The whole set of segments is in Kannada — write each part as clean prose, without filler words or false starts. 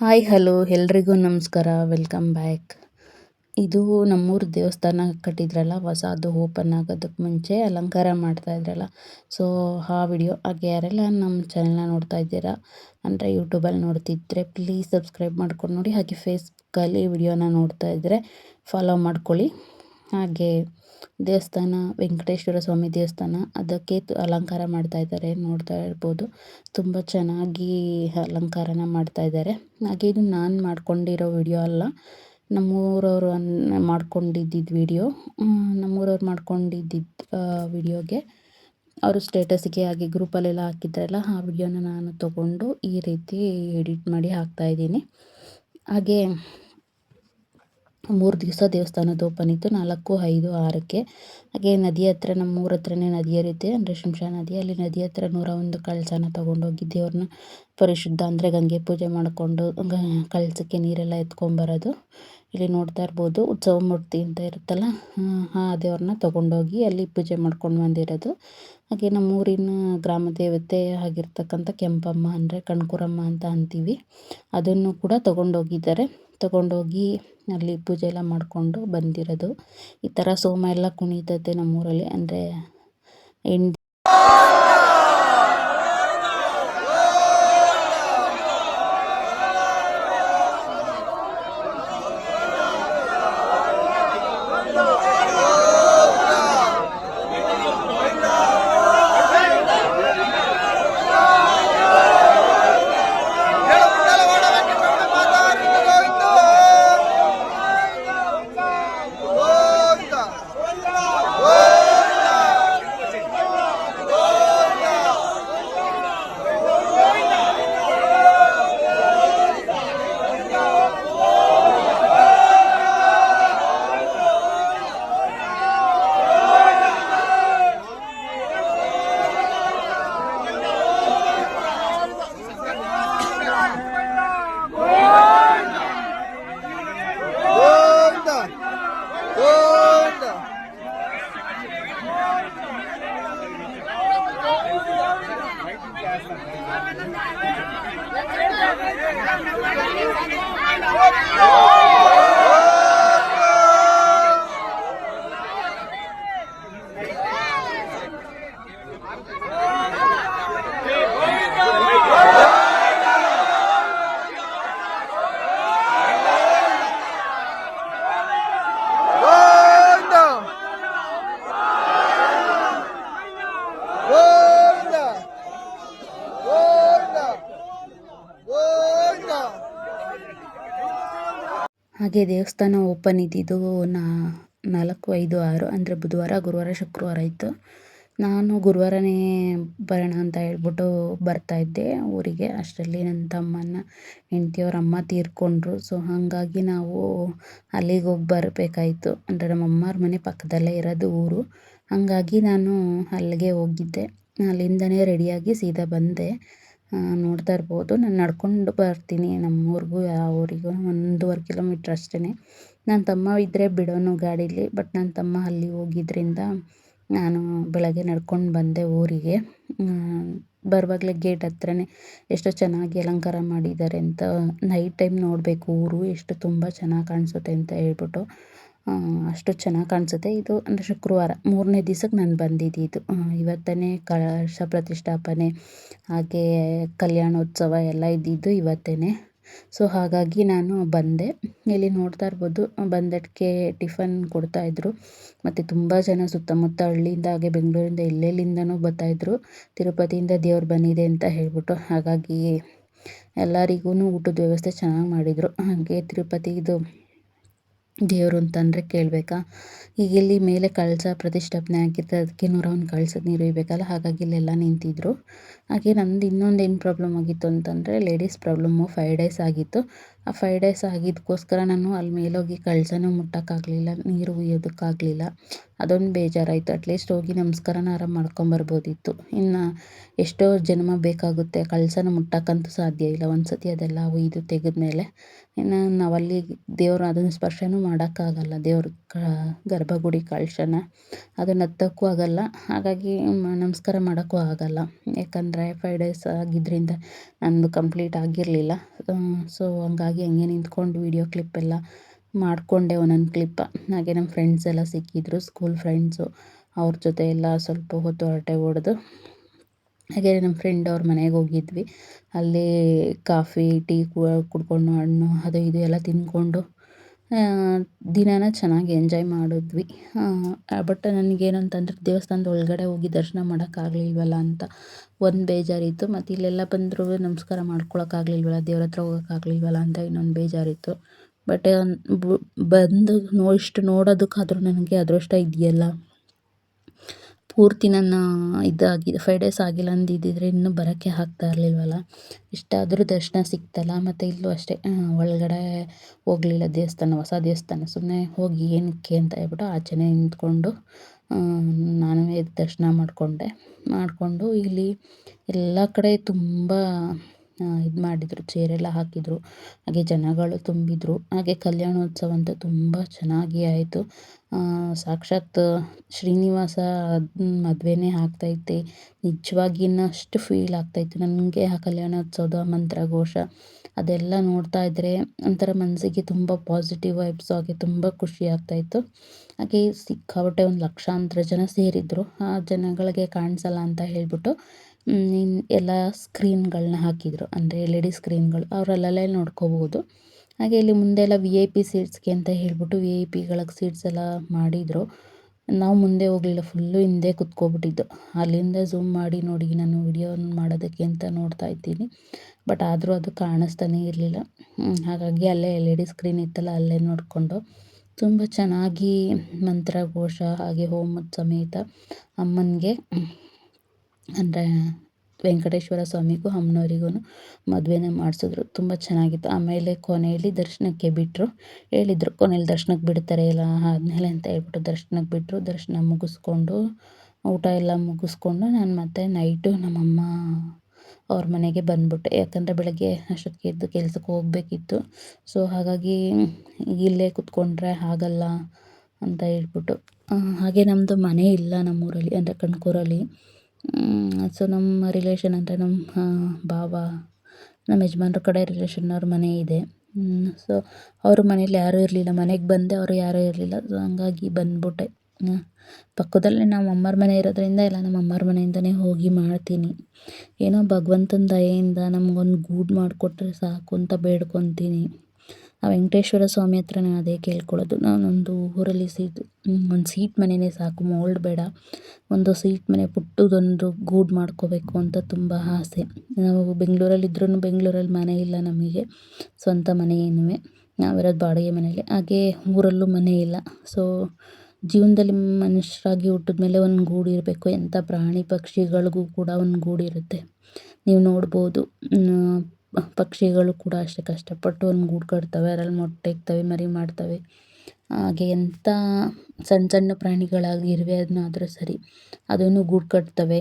ಹಾಯ್ ಹಲೋ ಎಲ್ರಿಗೂ ನಮಸ್ಕಾರ, ವೆಲ್ಕಮ್ ಬ್ಯಾಕ್. ಇದು ನಮ್ಮೂರು ದೇವಸ್ಥಾನ ಕಟ್ಟಿದ್ರಲ್ಲ ಹೊಸದು, ಓಪನ್ ಆಗೋದಕ್ಕೆ ಮುಂಚೆ ಅಲಂಕಾರ ಮಾಡ್ತಾ ಇದ್ರಲ್ಲ, ಸೊ ಆ ವಿಡಿಯೋ. ಹಾಗೆ ಯಾರೆಲ್ಲ ನಮ್ಮ ಚಾನಲ್ನ ನೋಡ್ತಾ ಇದ್ದೀರಾ ಅಂದರೆ ಯೂಟ್ಯೂಬಲ್ಲಿ ನೋಡ್ತಿದ್ರೆ ಪ್ಲೀಸ್ ಸಬ್ಸ್ಕ್ರೈಬ್ ಮಾಡ್ಕೊಂಡು ನೋಡಿ. ಹಾಗೆ ಫೇಸ್ಬುಕ್ಕಲ್ಲಿ ವಿಡಿಯೋನ ನೋಡ್ತಾ ಇದ್ದರೆ ಫಾಲೋ ಮಾಡ್ಕೊಳ್ಳಿ. ಹಾಗೆ ದೇವಸ್ಥಾನ ವೆಂಕಟೇಶ್ವರ ಸ್ವಾಮಿ ದೇವಸ್ಥಾನ, ಅದಕ್ಕೆ ಅಲಂಕಾರ ಮಾಡ್ತಾ ಇದ್ದಾರೆ, ನೋಡ್ತಾ ಇರ್ಬೋದು. ತುಂಬ ಚೆನ್ನಾಗಿ ಅಲಂಕಾರನ ಮಾಡ್ತಾ ಇದ್ದಾರೆ. ಹಾಗೆ ಇದು ನಾನು ಮಾಡ್ಕೊಂಡಿರೋ ವಿಡಿಯೋ ಅಲ್ಲ, ನಮ್ಮೂರವರು ಮಾಡ್ಕೊಂಡಿದ್ದಿದ್ದು ವಿಡಿಯೋ. ನಮ್ಮೂರವ್ರು ಮಾಡ್ಕೊಂಡಿದ್ದಿದ್ದು ವಿಡಿಯೋಗೆ ಅವರು ಸ್ಟೇಟಸ್ಗೆ ಹಾಗೆ ಗ್ರೂಪಲ್ಲೆಲ್ಲ ಹಾಕಿದ್ರಲ್ಲ, ಆ ವಿಡಿಯೋನ ನಾನು ತೊಗೊಂಡು ಈ ರೀತಿ ಎಡಿಟ್ ಮಾಡಿ ಹಾಕ್ತಾಯಿದ್ದೀನಿ. ಹಾಗೆ 3 ದಿವಸ ದೇವಸ್ಥಾನದ ಓಪನ್ ಇತ್ತು, 4, 5, 6ಕ್ಕೆ. ಹಾಗೆ ನದಿ ಹತ್ರ, ನಮ್ಮೂರ ಹತ್ರನೇ ನದಿ ಹರಿಯುತ್ತೆ ಅಂದರೆ ಶಿಂಷಾ ನದಿ. ಅಲ್ಲಿ ನದಿ ಹತ್ರ 101 ಕಳಸನ ತೊಗೊಂಡೋಗಿ ದೇವ್ರನ್ನ ಪರಿಶುದ್ಧ ಅಂದರೆ ಗಂಗೆ ಪೂಜೆ ಮಾಡಿಕೊಂಡು ಕಳಸಕ್ಕೆ ನೀರೆಲ್ಲ ಎತ್ಕೊಂಬರೋದು. ಇಲ್ಲಿ ನೋಡ್ತಾ ಇರ್ಬೋದು, ಉತ್ಸವ ಮೂರ್ತಿ ಅಂತ ಇರುತ್ತಲ್ಲ, ಆ ದೇವ್ರನ್ನ ತೊಗೊಂಡೋಗಿ ಅಲ್ಲಿ ಪೂಜೆ ಮಾಡ್ಕೊಂಡು ಬಂದಿರೋದು. ಹಾಗೆ ನಮ್ಮೂರಿನ ಗ್ರಾಮ ದೇವತೆ ಆಗಿರ್ತಕ್ಕಂಥ ಕೆಂಪಮ್ಮ ಅಂದರೆ ಕಣ್ಕೂರಮ್ಮ ಅಂತ ಅಂತೀವಿ, ಅದನ್ನು ಕೂಡ ತೊಗೊಂಡೋಗಿ ಅಲ್ಲಿ ಪೂಜೆ ಎಲ್ಲ ಮಾಡಿಕೊಂಡು ಬಂದಿರೋದು. ಈ ಥರ ಸೋಮ ಎಲ್ಲ ಕುಣಿತತೆ ನಮ್ಮೂರಲ್ಲಿ, ಅಂದರೆ ಹಾಗೆ ದೇವಸ್ಥಾನ ಓಪನ್ ಇದ್ದಿದ್ದು 4, 5, 6 ಅಂದರೆ ಬುಧವಾರ, ಗುರುವಾರ, ಶುಕ್ರವಾರ ಇತ್ತು. ನಾನು ಗುರುವಾರನೇ ಬರೋಣ ಅಂತ ಹೇಳ್ಬಿಟ್ಟು ಬರ್ತಾಯಿದ್ದೆ ಊರಿಗೆ. ಅಷ್ಟರಲ್ಲಿ ನನ್ನ ತಮ್ಮನ ಹೆಂಡ್ತಿಯವ್ರ ಅಮ್ಮ ತೀರ್ಕೊಂಡ್ರು. ಸೊ ಹಾಗಾಗಿ ನಾವು ಅಲ್ಲಿಗೆ ಹೋಗಿ ಬರಬೇಕಾಯಿತು. ಅಂದರೆ ನಮ್ಮಮ್ಮವ್ರ ಮನೆ ಪಕ್ಕದಲ್ಲೇ ಇರೋದು ಊರು. ಹಾಗಾಗಿ ನಾನು ಅಲ್ಲಿಗೆ ಹೋಗಿದ್ದೆ. ಅಲ್ಲಿಂದನೇ ರೆಡಿಯಾಗಿ ಸೀದಾ ಬಂದೆ. ನೋಡ್ತಾ ಇರ್ಬೋದು, ನಾನು ನಡ್ಕೊಂಡು ಬರ್ತೀನಿ ನಮ್ಮೂರಿಗೂ, ಯಾವ ಊರಿಗೂ 1.5 ಕಿಲೋಮೀಟ್ರ್ ಅಷ್ಟೇ. ನನ್ನ ತಮ್ಮ ಇದ್ದರೆ ಬಿಡೋನು ಗಾಡೀಲಿ, ಬಟ್ ನನ್ನ ತಮ್ಮ ಅಲ್ಲಿ ಹೋಗಿದ್ದರಿಂದ ನಾನು ಬೆಳಗ್ಗೆ ನಡ್ಕೊಂಡು ಬಂದೆ ಊರಿಗೆ. ಬರುವಾಗಲೇ ಗೇಟ್ ಹತ್ರನೇ ಎಷ್ಟು ಚೆನ್ನಾಗಿ ಅಲಂಕಾರ ಮಾಡಿದ್ದಾರೆ ಅಂತ, ನೈಟ್ ಟೈಮ್ ನೋಡಬೇಕು ಊರು ಎಷ್ಟು ತುಂಬ ಚೆನ್ನಾಗಿ ಕಾಣಿಸುತ್ತೆ ಅಂತ ಹೇಳ್ಬಿಟ್ಟು. ಅಷ್ಟು ಚೆನ್ನಾಗಿ ಕಾಣಿಸುತ್ತೆ. ಇದು ಅಂದರೆ ಶುಕ್ರವಾರ 3ನೇ ದಿವಸಕ್ಕೆ ನಾನು ಬಂದಿದ್ದು. ಇವತ್ತೇ ಕಳಶ ಪ್ರತಿಷ್ಠಾಪನೆ ಹಾಗೆ ಕಲ್ಯಾಣೋತ್ಸವ ಎಲ್ಲ ಇದ್ದಿದ್ದು ಇವತ್ತೇ. ಸೊ ಹಾಗಾಗಿ ನಾನು ಬಂದೆ. ಇಲ್ಲಿ ನೋಡ್ತಾ ಇರ್ಬೋದು, ಬಂದಕ್ಕೆ ಟಿಫನ್ ಕೊಡ್ತಾಯಿದ್ರು. ಮತ್ತು ತುಂಬ ಜನ ಸುತ್ತಮುತ್ತ ಹಳ್ಳಿಯಿಂದ ಹಾಗೆ ಬೆಂಗಳೂರಿಂದ ಎಲ್ಲೆಲ್ಲಿಂದನೂ ಬರ್ತಾಯಿದ್ರು, ತಿರುಪತಿಯಿಂದ ದೇವ್ರು ಬಂದಿದೆ ಅಂತ ಹೇಳ್ಬಿಟ್ಟು. ಹಾಗಾಗಿ ಎಲ್ಲರಿಗೂ ಊಟದ ವ್ಯವಸ್ಥೆ ಚೆನ್ನಾಗಿ ಮಾಡಿದರು. ಹಾಗೆ ತಿರುಪತಿದು ದೇವರು ಅಂತಂದರೆ ಕೇಳಬೇಕಾ, ಈಗ ಇಲ್ಲಿ ಮೇಲೆ ಕಳಸ ಪ್ರತಿಷ್ಠಾಪನೆ ಆಗಿರ್ತದೆ, ಅದಕ್ಕೆ 101 ಕಳಸದ ನೀರು ಇರಬೇಕಲ್ಲ, ಹಾಗಾಗಿ ಇಲ್ಲೆಲ್ಲ ನಿಂತಿದ್ರು. ಹಾಗೆ ನಂದು ಇನ್ನೊಂದು ಏನು ಪ್ರಾಬ್ಲಮ್ ಆಗಿತ್ತು ಅಂತಂದರೆ ಲೇಡೀಸ್ ಪ್ರಾಬ್ಲಮ್ಮು 5 ಡೇಸ್ ಆಗಿತ್ತು. ಆ 5 ಡೇಸ್ ಆಗಿದ್ದಕ್ಕೋಸ್ಕರ ನಾನು ಅಲ್ಲಿ ಮೇಲೋಗಿ ಕಳಸನೂ ಮುಟ್ಟೋಕ್ಕಾಗಲಿಲ್ಲ, ನೀರು ಉಯ್ಯೋದಕ್ಕಾಗಲಿಲ್ಲ. ಅದೊಂದು ಬೇಜಾರಾಯಿತು. ಅಟ್ಲೀಸ್ಟ್ ಹೋಗಿ ನಮಸ್ಕಾರನಾರ ಮಾಡ್ಕೊಂಬರ್ಬೋದಿತ್ತು. ಇನ್ನು ಎಷ್ಟೋ ಜನ್ಮ ಬೇಕಾಗುತ್ತೆ, ಕಳಸನ ಮುಟ್ಟಕ್ಕಂತೂ ಸಾಧ್ಯ ಇಲ್ಲ. ಒಂದು ಸತಿ ಅದೆಲ್ಲ ಒಯ್ದು ತೆಗೆದ್ಮೇಲೆ ಇನ್ನು ನಾವಲ್ಲಿ ದೇವ್ರು ಅದನ್ನು ಸ್ಪರ್ಶನೂ ಮಾಡೋಕ್ಕಾಗಲ್ಲ, ದೇವ್ರ ಗರ್ಭಗುಡಿ ಕಳಶನ ಅದನ್ನು ಹತ್ತಕ್ಕೂ ಆಗಲ್ಲ. ಹಾಗಾಗಿ ನಮಸ್ಕಾರ ಮಾಡೋಕ್ಕೂ ಆಗಲ್ಲ, ಯಾಕಂದರೆ 5 ಡೇಸ್ ಆಗಿದ್ದರಿಂದ ನಂದು ಕಂಪ್ಲೀಟ್ ಆಗಿರಲಿಲ್ಲ. ಸೊ ಹಂಗಾಗಿ ಹಂಗೆ ನಿಂತ್ಕೊಂಡು ವೀಡಿಯೋ ಕ್ಲಿಪ್ಪೆಲ್ಲ ಮಾಡಿಕೊಂಡೆ ಒಂದೊಂದು ಕ್ಲಿಪ್ಪ. ಹಾಗೆ ನಮ್ಮ ಫ್ರೆಂಡ್ಸ್ ಎಲ್ಲ ಸಿಕ್ಕಿದ್ರು, ಸ್ಕೂಲ್ ಫ್ರೆಂಡ್ಸು. ಅವ್ರ ಜೊತೆ ಎಲ್ಲ ಸ್ವಲ್ಪ ಹೊತ್ತು ಹರಟೆ ಹೊಡೆದು ಹಾಗೆ ನಮ್ಮ ಫ್ರೆಂಡ್ ಅವ್ರ ಮನೆಗೆ ಹೋಗಿದ್ವಿ. ಅಲ್ಲಿ ಕಾಫಿ ಟೀ ಕುಡ್ಕೊಂಡು ಹಣ್ಣು ಅದು ಇದು ಎಲ್ಲ ತಿಂದ್ಕೊಂಡು ದಿನಾನ ಚೆನ್ನಾಗಿ ಎಂಜಾಯ್ ಮಾಡಿದ್ವಿ. ಬಟ್ ನನಗೇನಂತಂದರೆ ದೇವಸ್ಥಾನದ ಒಳಗಡೆ ಹೋಗಿ ದರ್ಶನ ಮಾಡೋಕ್ಕಾಗಲಿಲ್ವಲ್ಲ ಅಂತ ಒಂದು ಬೇಜಾರಿತ್ತು. ಮತ್ತು ಇಲ್ಲೆಲ್ಲ ಬಂದರೂ ನಮಸ್ಕಾರ ಮಾಡ್ಕೊಳಕ್ಕಾಗಲಿಲ್ವಲ್ಲ, ದೇವ್ರ ಹತ್ರ ಹೋಗೋಕ್ಕಾಗಲಿಲ್ವಲ್ಲ ಅಂತ ಇನ್ನೊಂದು ಬೇಜಾರಿತ್ತು. ಬಟ್ ಬಂದು ಇಷ್ಟು ನೋಡೋದಕ್ಕಾದ್ರೂ ನನಗೆ ಅದೃಷ್ಟ ಇದೆಯಲ್ಲ. ಪೂರ್ತಿ ನನ್ನ 5 ಡೇಸ್ ಆಗಿಲ್ಲ ಅಂದಿದ್ದಿದ್ರೆ ಇನ್ನೂ ಬರೋಕ್ಕೆ ಆಗ್ತಾ ಇರಲಿಲ್ವಲ್ಲ. ಇಷ್ಟಾದರೂ ದರ್ಶನ ಸಿಕ್ತಲ್ಲ. ಮತ್ತು ಇಲ್ಲೂ ಅಷ್ಟೇ, ಒಳಗಡೆ ಹೋಗಲಿಲ್ಲ. ಹೊಸ ದೇವಸ್ಥಾನ ಸುಮ್ಮನೆ ಹೋಗಿ ಏನಕ್ಕೆ ಅಂತ ಹೇಳ್ಬಿಟ್ಟು ಆಚೆನೇ ನಿಂತ್ಕೊಂಡು ನಾನು ದರ್ಶನ ಮಾಡಿಕೊಂಡು ಇಲ್ಲಿ ಎಲ್ಲ ಕಡೆ ತುಂಬ ಇದು ಮಾಡಿದರು, ಚೇರೆಲ್ಲ ಹಾಕಿದರು. ಹಾಗೆ ಜನಗಳು ತುಂಬಿದರು. ಹಾಗೆ ಕಲ್ಯಾಣೋತ್ಸವ ಅಂತೂ ತುಂಬ ಚೆನ್ನಾಗಿ ಆಯಿತು. ಸಾಕ್ಷಾತ್ ಶ್ರೀನಿವಾಸ ಮದುವೆನೇ ಆಗ್ತೈತೆ ನಿಜವಾಗಿ, ಇನ್ನಷ್ಟು ಫೀಲ್ ಆಗ್ತಾಯಿತ್ತು ನನಗೆ. ಆ ಕಲ್ಯಾಣೋತ್ಸವದ ಮಂತ್ರಘೋಷ ಅದೆಲ್ಲ ನೋಡ್ತಾ ಇದ್ದರೆ ಒಂಥರ ಮನಸ್ಸಿಗೆ ತುಂಬ ಪಾಸಿಟಿವ್ ವೈಬ್ಸ್ ಆಗಿ ತುಂಬ ಖುಷಿ ಆಗ್ತಾಯಿತ್ತು. ಹಾಗೆ ಸಿಕ್ಕಾಪಟ್ಟೆ ಒಂದು ಲಕ್ಷಾಂತರ ಜನ ಸೇರಿದ್ರು. ಆ ಜನಗಳಿಗೆ ಕಾಣಿಸಲ್ಲ ಅಂತ ಹೇಳ್ಬಿಟ್ಟು ಎಲ್ಲ ಸ್ಕ್ರೀನ್ಗಳನ್ನ ಹಾಕಿದರು, ಅಂದರೆ LED ಸ್ಕ್ರೀನ್ಗಳು. ಅವರಲ್ಲೇ ನೋಡ್ಕೋಬೋದು. ಹಾಗೆ ಇಲ್ಲಿ ಮುಂದೆ ಎಲ್ಲ VIP ಸೀಟ್ಸ್ಗೆ ಅಂತ ಹೇಳ್ಬಿಟ್ಟು VIPಗಳಿಗೆ ಸೀಟ್ಸ್ ಎಲ್ಲ ಮಾಡಿದರು. ನಾವು ಮುಂದೆ ಹೋಗಲಿಲ್ಲ, ಫುಲ್ಲು ಹಿಂದೆ ಕುತ್ಕೊಬಿಟ್ಟಿದ್ದು. ಅಲ್ಲಿಂದ ಝೂಮ್ ಮಾಡಿ ನೋಡಿ ನಾನು ವಿಡಿಯೋ ಮಾಡೋದಕ್ಕೆ ಅಂತ ನೋಡ್ತಾ ಇದ್ದೀನಿ. ಬಟ್ ಆದರೂ ಅದು ಕಾಣಿಸ್ತಾನೇ ಇರಲಿಲ್ಲ. ಹಾಗಾಗಿ ಅಲ್ಲೇ LED ಸ್ಕ್ರೀನ್ ಇತ್ತಲ್ಲ, ಅಲ್ಲೇ ನೋಡಿಕೊಂಡು ತುಂಬ ಚೆನ್ನಾಗಿ ಮಂತ್ರಘೋಷ ಹಾಗೆ ಹೋಮದ ಸಮೇತ ಅಮ್ಮನಿಗೆ, ಅಂದರೆ ವೆಂಕಟೇಶ್ವರ ಸ್ವಾಮಿಗೂ ಅಮ್ಮನವರಿಗೂ ಮದುವೆನ ಮಾಡಿಸಿದ್ರು. ತುಂಬ ಚೆನ್ನಾಗಿತ್ತು. ಆಮೇಲೆ ಕೊನೆಯಲ್ಲಿ ದರ್ಶನಕ್ಕೆ ಬಿಟ್ಟರು. ಹೇಳಿದರು ಕೊನೆಯಲ್ಲಿ ದರ್ಶನಕ್ಕೆ ಬಿಡ್ತಾರೆ ಎಲ್ಲ ಆದಮೇಲೆ ಅಂತ ಹೇಳ್ಬಿಟ್ಟು ದರ್ಶನಕ್ಕೆ ಬಿಟ್ಟರು. ದರ್ಶನ ಮುಗಿಸ್ಕೊಂಡು ಊಟ ಎಲ್ಲ ಮುಗಿಸ್ಕೊಂಡು ನಾನು ಮತ್ತೆ ನೈಟು ನಮ್ಮಮ್ಮ ಅವ್ರ ಮನೆಗೆ ಬಂದ್ಬಿಟ್ಟೆ. ಯಾಕಂದರೆ ಬೆಳಗ್ಗೆ ಅಷ್ಟೊತ್ತಿಗೆ ಎದ್ದು ಕೆಲ್ಸಕ್ಕೆ ಹೋಗಬೇಕಿತ್ತು. ಸೊ ಹಾಗಾಗಿ ಇಲ್ಲೇ ಕುತ್ಕೊಂಡ್ರೆ ಆಗಲ್ಲ ಅಂತ ಹೇಳ್ಬಿಟ್ಟು, ಹಾಗೆ ನಮ್ಮದು ಮನೆ ಇಲ್ಲ ನಮ್ಮೂರಲ್ಲಿ, ಅಂದರೆ ಕಣ್ಕೂರಲ್ಲಿ. ಸೊ ನಮ್ಮ ರಿಲೇಷನ್ ಅಂದರೆ ನಮ್ಮ ಭಾವ, ನಮ್ಮ ಯಜಮಾನ್ರ ಕಡೆ ರಿಲೇಷನ್ನವ್ರ ಮನೆ ಇದೆ. ಸೊ ಅವ್ರ ಮನೇಲಿ ಯಾರೂ ಇರಲಿಲ್ಲ. ಮನೆಗೆ ಬಂದೆ, ಅವರು ಯಾರೂ ಇರಲಿಲ್ಲ. ಸೊ ಹಂಗಾಗಿ ಬಂದ್ಬಿಟ್ಟೆ. ಪಕ್ಕದಲ್ಲೇ ನಮ್ಮ ಅಮ್ಮರ ಮನೆ ಇರೋದ್ರಿಂದ ಎಲ್ಲ ನಮ್ಮ ಅಮ್ಮರ ಮನೆಯಿಂದನೇ ಹೋಗಿ ಮಾಡ್ತೀನಿ. ಏನೋ ಭಗವಂತನ ದಯೆಯಿಂದ ನಮಗೊಂದು ಗೂಡು ಮಾಡಿಕೊಟ್ರೆ ಸಾಕು ಅಂತ ಬೇಡ್ಕೊತೀನಿ. ಆ ವೆಂಕಟೇಶ್ವರ ಸ್ವಾಮಿ ಹತ್ರ ನಾನು ಅದೇ ಕೇಳ್ಕೊಳ್ಳೋದು. ನಾನೊಂದು ಊರಲ್ಲಿ ಒಂದು ಸೀಟ್ ಮನೆಯೇ ಸಾಕು, ಮೋಲ್ಡ್ ಬೇಡ. ಒಂದು ಸೀಟ್ ಮನೆ, ಪುಟ್ಟದೊಂದು ಗೂಡು ಮಾಡ್ಕೋಬೇಕು ಅಂತ ತುಂಬ ಆಸೆ. ನಾವು ಬೆಂಗಳೂರಲ್ಲಿದ್ರೂ ಬೆಂಗಳೂರಲ್ಲಿ ಮನೆ ಇಲ್ಲ ನಮಗೆ, ಸ್ವಂತ ಮನೆ ಏನುವೆ. ನಾವಿರೋದು ಬಾಡಿಗೆ ಮನೇಲಿ. ಹಾಗೆ ಊರಲ್ಲೂ ಮನೆ ಇಲ್ಲ. ಸೊ ಜೀವನದಲ್ಲಿ ಮನುಷ್ಯರಾಗಿ ಹುಟ್ಟಿದ್ಮೇಲೆ ಒಂದು ಗೂಡು ಇರಬೇಕು. ಎಂಥ ಪ್ರಾಣಿ ಪಕ್ಷಿಗಳಿಗೂ ಕೂಡ ಒಂದು ಗೂಡು ಇರುತ್ತೆ. ನೀವು ನೋಡ್ಬೋದು, ಪಕ್ಷಿಗಳು ಕೂಡ ಅಷ್ಟೇ ಕಷ್ಟಪಟ್ಟು ಒಂದು ಗೂಡು ಕಟ್ತವೆ, ಅದರಲ್ಲಿ ಮೊಟ್ಟೆ ಇಕ್ತವೆ, ಮರಿ ಮಾಡ್ತವೆ. ಹಾಗೆ ಎಂಥ ಸಣ್ಣ ಸಣ್ಣ ಪ್ರಾಣಿಗಳಾಗಿರುವೆ ಅದನ್ನಾದರೂ ಸರಿ, ಅದನ್ನು ಗೂಡು ಕಟ್ತವೆ.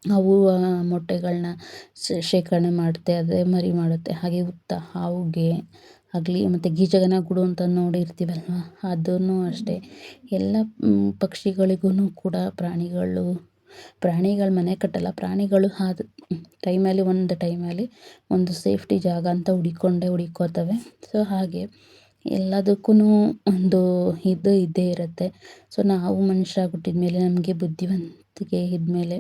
ಅವು ಮೊಟ್ಟೆಗಳನ್ನ ಶೇಖರಣೆ ಮಾಡುತ್ತೆ, ಅದೇ ಮರಿ ಮಾಡುತ್ತೆ. ಹಾಗೆ ಹುತ್ತ ಹಾವಿಗೆ ಆಗಲಿ, ಮತ್ತು ಗೀಜಗನ ಗೂಡು ಅಂತ ನೋಡಿರ್ತೀವಲ್ವ, ಅದೂ ಅಷ್ಟೇ. ಎಲ್ಲ ಪಕ್ಷಿಗಳಿಗೂ ಕೂಡ ಪ್ರಾಣಿಗಳು ಮನೆ ಕಟ್ಟಲ್ಲ, ಪ್ರಾಣಿಗಳು ಒಂದು ಟೈಮಲ್ಲಿ ಒಂದು ಸೇಫ್ಟಿ ಜಾಗ ಅಂತ ಹುಡುಕೋತವೆ. ಸೊ ಹಾಗೆ ಎಲ್ಲದಕ್ಕೂ ಒಂದು ಇದು ಇದ್ದೇ ಇರುತ್ತೆ. ಸೊ ನಾವು ಮನುಷ್ಯರಾಗಿ ಹುಟ್ಟಿದ್ಮೇಲೆ ನಮಗೆ ಬುದ್ಧಿವಂತಿಕೆ ಇದ್ಮೇಲೆ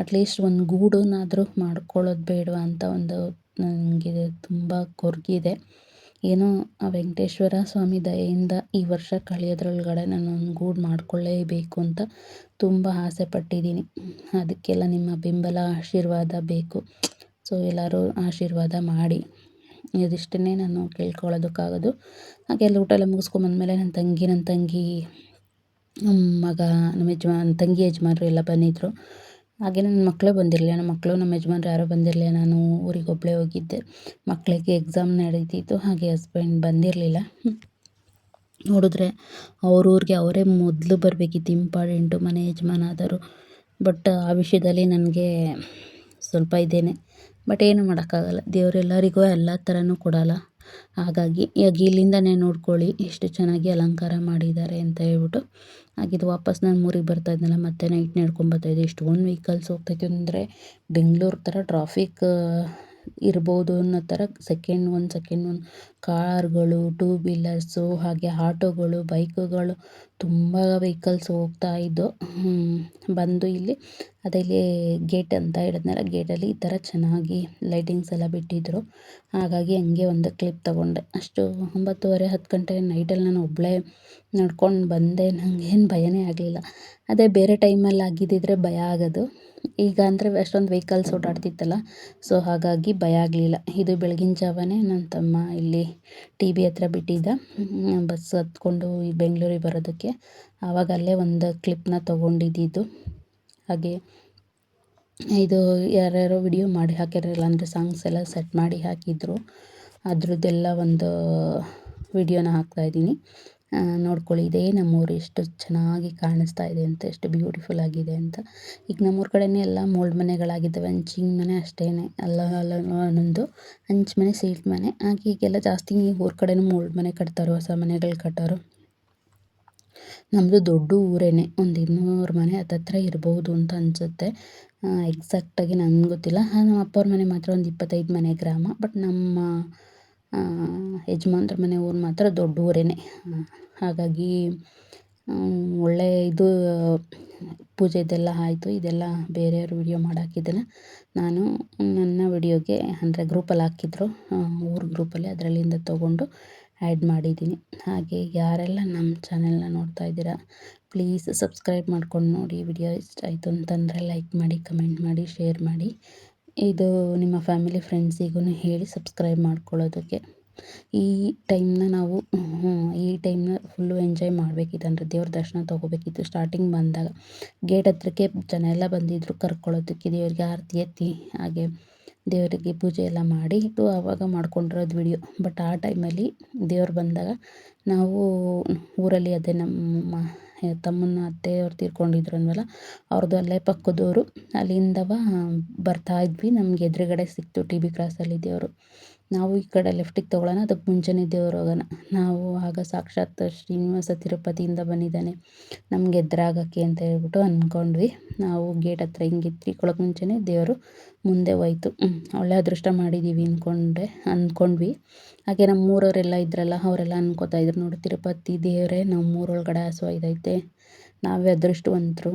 ಅಟ್ಲೀಸ್ಟ್ ಒಂದು ಗೂಡನ್ನಾದರೂ ಮಾಡ್ಕೊಳ್ಳೋದು ಬೇಡವಾ ಅಂತ ಒಂದು ನನಗೆ ತುಂಬ ಕೊರಗಿದೆ. ಏನೋ ಆ ವೆಂಕಟೇಶ್ವರ ಸ್ವಾಮಿ ದಯೆಯಿಂದ ಈ ವರ್ಷ ಕಳೆಯೋದ್ರೊಳಗಡೆ ನಾನು ಒಂದು ಗೂಡು ಮಾಡಿಕೊಳ್ಳೇಬೇಕು ಅಂತ ತುಂಬ ಆಸೆ ಪಟ್ಟಿದ್ದೀನಿ. ಅದಕ್ಕೆಲ್ಲ ನಿಮ್ಮ ಬೆಂಬಲ ಆಶೀರ್ವಾದ ಬೇಕು. ಸೊ ಎಲ್ಲರೂ ಆಶೀರ್ವಾದ ಮಾಡಿ. ಇದಿಷ್ಟೇ ನಾನು ಕೇಳ್ಕೊಳ್ಳೋದಕ್ಕಾಗೋದು. ಹಾಗೆ ಎಲ್ಲ ಊಟ ಎಲ್ಲ ಮುಗಿಸ್ಕೊಂಬಂದಮೇಲೆ ನನ್ನ ತಂಗಿ ಮಗ, ನಮ್ಮ ತಂಗಿ ಯಜಮಾನರು ಎಲ್ಲ ಬಂದಿದ್ದರು. ಹಾಗೆ ನನ್ನ ಮಕ್ಕಳೇ ಬಂದಿರಲಿಲ್ಲ, ನಮ್ಮ ಮಕ್ಕಳು ನಮ್ಮ ಯಜಮಾನ್ರು ಯಾರೂ ಬಂದಿರಲಿಲ್ಲ. ನಾನು ಊರಿಗೆ ಒಬ್ಬಳೇ ಹೋಗಿದ್ದೆ. ಮಕ್ಕಳಿಗೆ ಎಕ್ಸಾಮ್ ನಡೀತಿತ್ತು, ಹಾಗೆ ಹಸ್ಬೆಂಡ್ ಬಂದಿರಲಿಲ್ಲ. ನೋಡಿದ್ರೆ ಅವ್ರ ಊರಿಗೆ ಅವರೇ ಮೊದಲು ಬರಬೇಕಿತ್ತು, ಇಂಪಾರ್ಟೆಂಟು ಮನೆ ಯಜಮಾನ ಆದವರು. ಬಟ್ ಆ ವಿಷಯದಲ್ಲಿ ನನಗೆ ಸ್ವಲ್ಪ ಇದೇನೆ. ಬಟ್ ಏನು ಮಾಡೋಕ್ಕಾಗಲ್ಲ, ದೇವರೆಲ್ಲರಿಗೂ ಎಲ್ಲ ಥರನೂ ಕೊಡಲ್ಲ. ಹಾಗಾಗಿ ಈಗ ಇಲ್ಲಿಂದನೇ ನೋಡ್ಕೊಳ್ಳಿ ಎಷ್ಟು ಚೆನ್ನಾಗಿ ಅಲಂಕಾರ ಮಾಡಿದ್ದಾರೆ ಅಂತ ಹೇಳ್ಬಿಟ್ಟು. ಹಾಗಿದ್ದು ವಾಪಸ್ ನಾನು ಊರಿಗೆ ಬರ್ತಾ ಇದ್ನಲ್ಲ, ಮತ್ತೆ ನೈಟ್ ನಡ್ಕೊಂಬರ್ತಾಯಿದ್ದೆ. ಎಷ್ಟೊಂದು ವೆಹಿಕಲ್ಸ್ ಹೋಗ್ತಾಯಿತ್ತು ಅಂದರೆ ಬೆಂಗಳೂರು ಥರ ಟ್ರಾಫಿಕ್ ಇರ್ಬೋದು ಅನ್ನೋ ಥರ ಒಂದು ಸೆಕೆಂಡ್ ಒಂದು ಕಾರ್ಗಳು, ಟೂ ವೀಲರ್ಸು, ಹಾಗೆ ಆಟೋಗಳು, ಬೈಕುಗಳು ತುಂಬ ವೆಹಿಕಲ್ಸ್ ಹೋಗ್ತಾ ಇದ್ದು. ಬಂದು ಇಲ್ಲಿ ಅದಲ್ಲಿ ಗೇಟ್ ಅಂತ ಹೇಳಿದ್ನಲ್ಲ, ಗೇಟಲ್ಲಿ ಈ ಥರ ಚೆನ್ನಾಗಿ ಲೈಟಿಂಗ್ಸ್ ಎಲ್ಲ ಬಿಟ್ಟಿದ್ದರು. ಹಾಗಾಗಿ ಹಂಗೆ ಒಂದು ಕ್ಲಿಪ್ ತೊಗೊಂಡೆ. ಅಷ್ಟು 9:30 10 ಗಂಟೆ ನೈಟಲ್ಲಿ ನಾನು ಒಬ್ಬಳೇ ನಡ್ಕೊಂಡು ಬಂದೆ. ನನಗೇನು ಭಯನೇ ಆಗಲಿಲ್ಲ. ಅದೇ ಬೇರೆ ಟೈಮಲ್ಲಿ ಆಗಿದ್ದಿದ್ರೆ ಭಯ ಆಗೋದು. ಈಗ ಅಂದರೆ ಅಷ್ಟೊಂದು ವೆಹಿಕಲ್ಸ್ ಓಡಾಡ್ತಿತ್ತಲ್ಲ, ಸೊ ಹಾಗಾಗಿ ಭಯ ಆಗಲಿಲ್ಲ. ಇದು ಬೆಳಗಿನ ಜಾವನೇ ನನ್ನ ತಮ್ಮ ಇಲ್ಲಿ TB ಹತ್ರ ಬಿಟ್ಟಿದ್ದ, ಬಸ್ ಹತ್ಕೊಂಡು ಈ ಬೆಂಗಳೂರಿಗೆ ಬರೋದಕ್ಕೆ. ಆವಾಗ ಅಲ್ಲೇ ಒಂದು ಕ್ಲಿಪ್ನ ತೊಗೊಂಡಿದ್ದು. ಹಾಗೆ ಇದು ಯಾರ್ಯಾರೋ ವಿಡಿಯೋ ಮಾಡಿ ಹಾಕಿರಲಿಲ್ಲ, ಅಂದರೆ ಸಾಂಗ್ಸ್ ಎಲ್ಲ ಸೆಟ್ ಮಾಡಿ ಹಾಕಿದ್ರು. ಅದ್ರದ್ದೆಲ್ಲ ಒಂದು ವಿಡಿಯೋನ ಹಾಕ್ತಾಯಿದ್ದೀನಿ, ನೋಡ್ಕೊಳ್ಳಿ. ಇದೇ ನಮ್ಮೂರು ಎಷ್ಟು ಚೆನ್ನಾಗಿ ಕಾಣಿಸ್ತಾ ಇದೆ ಅಂತ, ಎಷ್ಟು ಬ್ಯೂಟಿಫುಲ್ ಆಗಿದೆ ಅಂತ. ಈಗ ನಮ್ಮೂರ ಕಡೆಯೇ ಎಲ್ಲ ಮೋಲ್ಡ್ ಮನೆಗಳಾಗಿದ್ದಾವೆ, ಹಂಚಿನ ಮನೆ ಅಷ್ಟೇ, ಅಲ್ಲ ಒಂದೊಂದು ಹಂಚು ಮನೆ, ಸೀಟ್ ಮನೆ. ಹಾಗೆ ಈಗೆಲ್ಲ ಜಾಸ್ತಿ ಊರ ಕಡೆನೂ ಮೋಲ್ಡ್ ಮನೆ ಕಟ್ತಾರೋ, ಹೊಸ ಮನೆಗಳು ಕಟ್ಟೋರು. ನಮ್ಮದು ದೊಡ್ಡ ಊರೇನೆ, ಒಂದು 200 ಮನೆ ಹತ್ತತ್ರ ಇರ್ಬೋದು ಅಂತ ಅನಿಸುತ್ತೆ. ಎಕ್ಸಾಕ್ಟಾಗಿ ನನಗೆ ಗೊತ್ತಿಲ್ಲ. ನಮ್ಮ ಅಪ್ಪವ್ರ ಮನೆ ಮಾತ್ರ ಒಂದು 25 ಮನೆ ಗ್ರಾಮ. ಬಟ್ ನಮ್ಮ ಯಜಮಾನ್ರ ಮನೆ ಊರು ಮಾತ್ರ ದೊಡ್ಡ ಊರೇನೆ. ಹಾಗಾಗಿ ಒಳ್ಳೆ ಇದು ಪೂಜೆದೆಲ್ಲ ಆಯಿತು. ಇದೆಲ್ಲ ಬೇರೆಯವ್ರ ವಿಡಿಯೋ ಮಾಡಾಕಿದ್ದನ್ನು ನಾನು ನನ್ನ ವಿಡಿಯೋಗೆ ಅಂದರೆ ಗ್ರೂಪಲ್ಲಿ ಹಾಕಿದ್ರು, ಊರ ಗ್ರೂಪಲ್ಲಿ, ಅದರಲ್ಲಿಂದ ತೊಗೊಂಡು ಆ್ಯಡ್ ಮಾಡಿದ್ದೀನಿ. ಹಾಗೆ ಯಾರೆಲ್ಲ ನಮ್ಮ ಚಾನೆಲ್ನ ನೋಡ್ತಾ ಇದ್ದೀರಾ, ಪ್ಲೀಸ್ ಸಬ್ಸ್ಕ್ರೈಬ್ ಮಾಡ್ಕೊಂಡು ನೋಡಿ. ವಿಡಿಯೋ ಇಷ್ಟ ಆಯಿತು ಅಂತಂದರೆ ಲೈಕ್ ಮಾಡಿ, ಕಮೆಂಟ್ ಮಾಡಿ, ಶೇರ್ ಮಾಡಿ. ಇದು ನಿಮ್ಮ ಫ್ಯಾಮಿಲಿ ಫ್ರೆಂಡ್ಸಿಗೂ ಹೇಳಿ ಸಬ್ಸ್ಕ್ರೈಬ್ ಮಾಡ್ಕೊಳ್ಳೋದಕ್ಕೆ. ಈ ಟೈಮ್ನ ಫುಲ್ಲು ಎಂಜಾಯ್ ಮಾಡಬೇಕಿತ್ತು, ಅಂದರೆ ದೇವ್ರ ದರ್ಶನ ತೊಗೋಬೇಕಿತ್ತು. ಸ್ಟಾರ್ಟಿಂಗ್ ಬಂದಾಗ ಗೇಟ್ ಹತ್ರಕ್ಕೆ ಜನ ಎಲ್ಲ ಬಂದಿದ್ದರು ಕರ್ಕೊಳ್ಳೋದಕ್ಕೆ, ದೇವರಿಗೆ ಆರತಿ ಎತ್ತಿ ಹಾಗೆ ದೇವರಿಗೆ ಪೂಜೆ ಎಲ್ಲ ಮಾಡಿ ಇಟ್ಟು ಆವಾಗ ಮಾಡ್ಕೊಂಡಿರೋದು ವಿಡಿಯೋ. ಬಟ್ ಆ ಟೈಮಲ್ಲಿ ದೇವ್ರು ಬಂದಾಗ ನಾವು ಊರಲ್ಲಿ ಅದೇ ನಮ್ಮ ತಮ್ಮನ ಅತ್ತೆಯವ್ರು ತೀರ್ಕೊಂಡಿದ್ರು ಅಂದ್ವಲ್ಲ, ಅವ್ರದ್ದು ಅಲ್ಲೇ ಪಕ್ಕದವರು, ಅಲ್ಲಿಂದವ ಬರ್ತಾ ಇದ್ವಿ. ನಮ್ಗೆ ಎದುರುಗಡೆ ಸಿಕ್ತು TB ಕ್ರಾಸಲ್ಲಿ ದೇವರು. ನಾವು ಈ ಕಡೆ ಲೆಫ್ಟಿಗೆ ತೊಗೊಳ್ಳೋಣ, ಅದಕ್ಕೆ ಮುಂಚೆನೇ ದೇವ್ರು ಹೋಗೋಣ. ನಾವು ಆಗ ಸಾಕ್ಷಾತ್ ಶ್ರೀನಿವಾಸ ತಿರುಪತಿಯಿಂದ ಬಂದಿದ್ದಾನೆ ನಮ್ಗೆ ಎದುರಾಗಕ್ಕೆ ಅಂತ ಹೇಳ್ಬಿಟ್ಟು ಅಂದ್ಕೊಂಡ್ವಿ. ನಾವು ಗೇಟ್ ಹತ್ರ ಹಿಂಗೆ ತಿರ್ಕೊಳ್ಳೋಕೆ ಮುಂಚೆನೇ ದೇವರು ಮುಂದೆ ಹೋಯ್ತು. ಒಳ್ಳೆ ಅದೃಷ್ಟ ಮಾಡಿದ್ದೀವಿ ಅಂದ್ಕೊಂಡ್ವಿ. ಹಾಗೆ ನಮ್ಮೂರವರೆಲ್ಲ ಇದ್ರಲ್ಲ, ಅವರೆಲ್ಲ ಅನ್ಕೋತಾ ಇದ್ರು, ನೋಡಿ ತಿರುಪತಿ ದೇವರೇ ನಮ್ಮೂರೊಳಗಡೆ ಆಸವಾಯ್ತೈತೆ, ನಾವೇ ಅದೃಷ್ಟವಂತರು,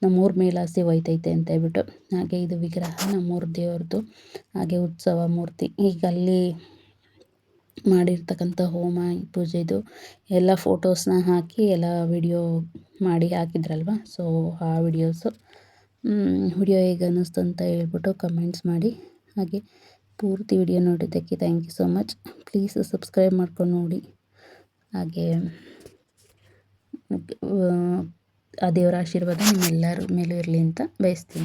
ನಮ್ಮೂರ ಮೇಲಾಸೆ ಹೋಯ್ತೈತೆ ಅಂತ ಹೇಳ್ಬಿಟ್ಟು. ಹಾಗೆ ಇದು ವಿಗ್ರಹ ನಮ್ಮೂರ ದೇವ್ರದ್ದು, ಹಾಗೆ ಉತ್ಸವ ಮೂರ್ತಿ. ಈಗ ಅಲ್ಲಿ ಮಾಡಿರ್ತಕ್ಕಂಥ ಹೋಮ ಪೂಜೆದು ಎಲ್ಲ ಫೋಟೋಸ್ನ ಹಾಕಿ ಎಲ್ಲ ವಿಡಿಯೋ ಮಾಡಿ ಹಾಕಿದ್ರಲ್ವ, ಸೊ ಆ ವಿಡಿಯೋಸು. ವಿಡಿಯೋ ಹೇಗೆ ಅನ್ನಿಸ್ತು ಅಂತ ಹೇಳ್ಬಿಟ್ಟು ಕಮೆಂಟ್ಸ್ ಮಾಡಿ. ಹಾಗೆ ಪೂರ್ತಿ ವಿಡಿಯೋ ನೋಡಿದ್ದಕ್ಕೆ thank you so much. Please subscribe ಮಾಡ್ಕೊಂಡು ನೋಡಿ. ಹಾಗೆ ಆ ದೇವರ ಆಶೀರ್ವಾದ ನಿಮ್ಮೆಲ್ಲರ ಮೇಲೂ ಇರಲಿ ಅಂತ ಬಯಸ್ತೀನಿ.